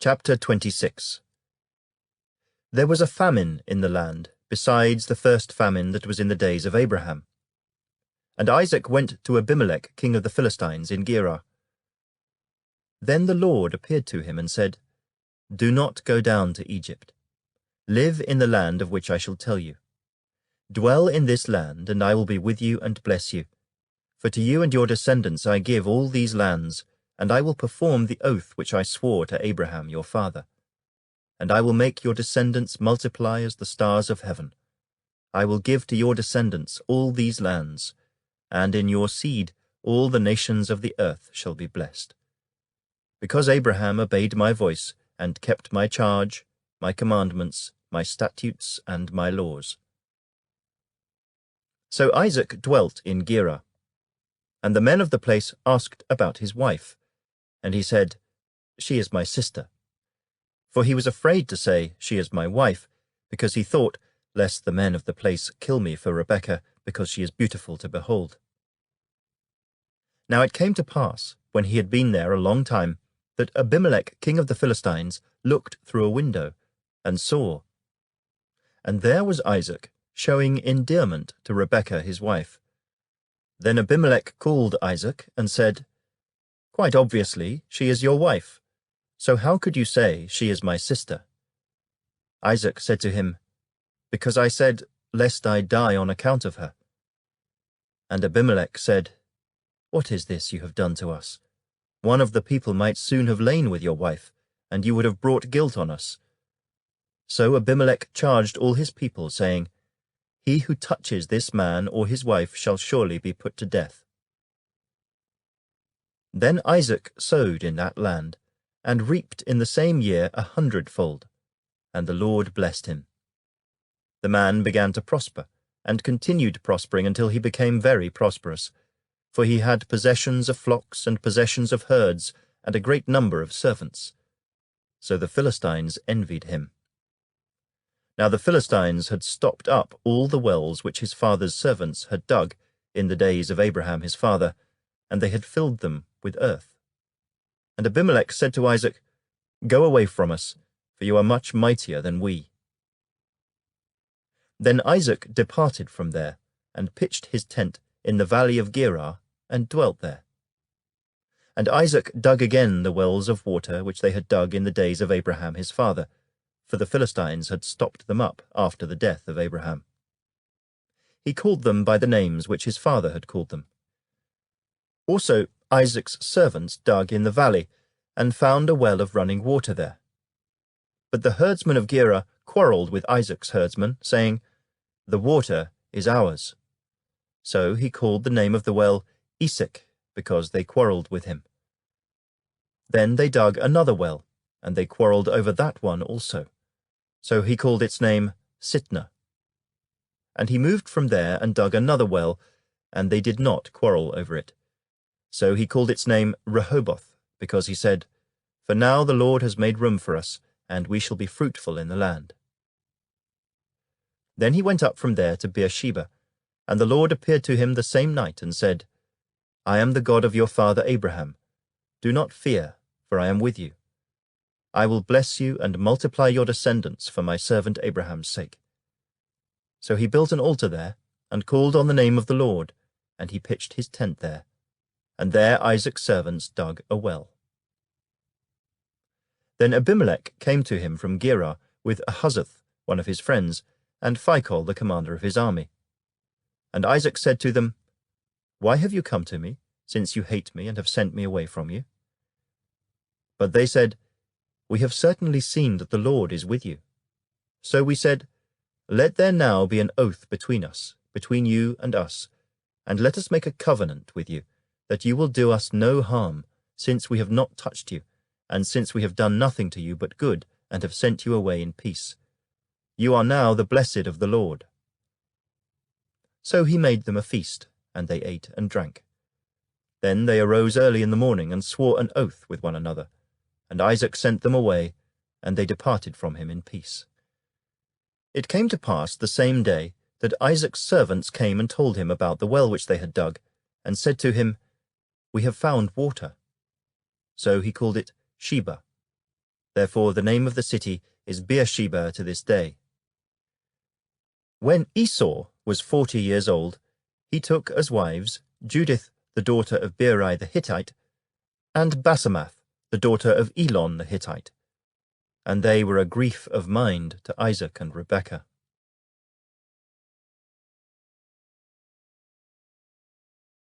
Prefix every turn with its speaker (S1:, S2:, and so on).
S1: Chapter 26. There was a famine in the land, besides the first famine that was in the days of Abraham. And Isaac went to Abimelech king of the Philistines in Gerar. Then the Lord appeared to him and said, Do not go down to Egypt. Live in the land of which I shall tell you. Dwell in this land, and I will be with you and bless you. For to you and your descendants I give all these lands, and I will perform the oath which I swore to Abraham your father. And I will make your descendants multiply as the stars of heaven. I will give to your descendants all these lands, and in your seed all the nations of the earth shall be blessed. Because Abraham obeyed my voice, and kept my charge, my commandments, my statutes, and my laws. So Isaac dwelt in Gerar. And the men of the place asked about his wife. And he said, She is my sister. For he was afraid to say, She is my wife, because he thought, lest the men of the place kill me for Rebekah, because she is beautiful to behold. Now it came to pass, when he had been there a long time, that Abimelech king of the Philistines looked through a window, and saw. And there was Isaac, showing endearment to Rebekah his wife. Then Abimelech called Isaac, and said, Quite obviously, she is your wife. So how could you say, She is my sister? Isaac said to him, Because I said, Lest I die on account of her. And Abimelech said, What is this you have done to us? One of the people might soon have lain with your wife, and you would have brought guilt on us. So Abimelech charged all his people, saying, He who touches this man or his wife shall surely be put to death. Then Isaac sowed in that land, and reaped in the same year 100-fold, and the Lord blessed him. The man began to prosper, and continued prospering until he became very prosperous, for he had possessions of flocks and possessions of herds, and a great number of servants. So the Philistines envied him. Now the Philistines had stopped up all the wells which his father's servants had dug in the days of Abraham his father, and they had filled them with earth. And Abimelech said to Isaac, Go away from us, for you are much mightier than we. Then Isaac departed from there, and pitched his tent in the valley of Gerar, and dwelt there. And Isaac dug again the wells of water which they had dug in the days of Abraham his father, for the Philistines had stopped them up after the death of Abraham. He called them by the names which his father had called them. Also Isaac's servants dug in the valley, and found a well of running water there. But the herdsmen of Gerar quarrelled with Isaac's herdsmen, saying, The water is ours. So he called the name of the well Esek, because they quarrelled with him. Then they dug another well, and they quarrelled over that one also. So he called its name Sitnah. And he moved from there and dug another well, and they did not quarrel over it. So he called its name Rehoboth, because he said, For now the Lord has made room for us, and we shall be fruitful in the land. Then he went up from there to Beersheba, and the Lord appeared to him the same night, and said, I am the God of your father Abraham. Do not fear, for I am with you. I will bless you and multiply your descendants for my servant Abraham's sake. So he built an altar there, and called on the name of the Lord, and he pitched his tent there. And there Isaac's servants dug a well. Then Abimelech came to him from Gerar with Ahuzzath, one of his friends, and Phicol, the commander of his army. And Isaac said to them, Why have you come to me, since you hate me and have sent me away from you? But they said, We have certainly seen that the Lord is with you. So we said, Let there now be an oath between us, between you and us, and let us make a covenant with you, that you will do us no harm, since we have not touched you, and since we have done nothing to you but good, and have sent you away in peace. You are now the blessed of the Lord. So he made them a feast, and they ate and drank. Then they arose early in the morning, and swore an oath with one another. And Isaac sent them away, and they departed from him in peace. It came to pass the same day that Isaac's servants came and told him about the well which they had dug, and said to him, We have found water. So he called it Sheba. Therefore the name of the city is Beersheba to this day. When Esau was 40 years old, he took as wives Judith the daughter of Beeri the Hittite, and Basemath the daughter of Elon the Hittite. And they were a grief of mind to Isaac and Rebekah.